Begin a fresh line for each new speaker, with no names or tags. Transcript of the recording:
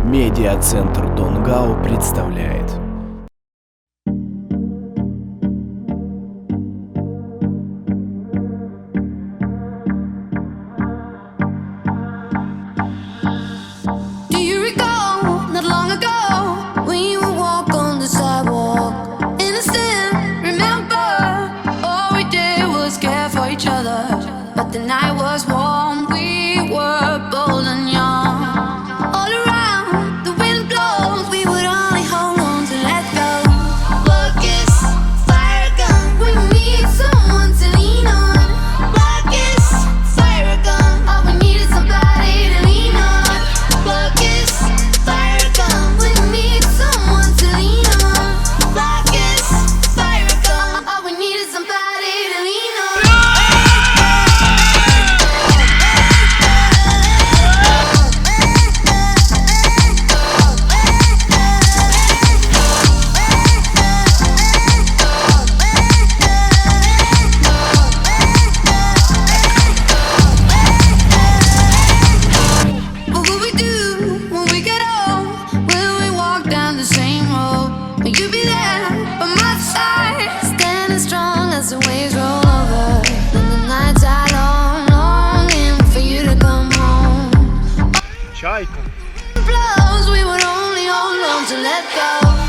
Медиа-центр ДонГАУ представляет.
But the night was warm, we were bold and young. All around, the wind blows, we would only hold on to let go. Blackest fire gun, we need someone to lean on. Blackest fire gun, all we need is somebody to lean on. Blackest fire gun, we need someone to lean on. Blackest fire gun, all we need is somebody to lean on. You'll be there by my side, standing strong as the waves roll over. And the nights are long, longing for you to come home.
Чайка.
Blows, we would only hold on to let go.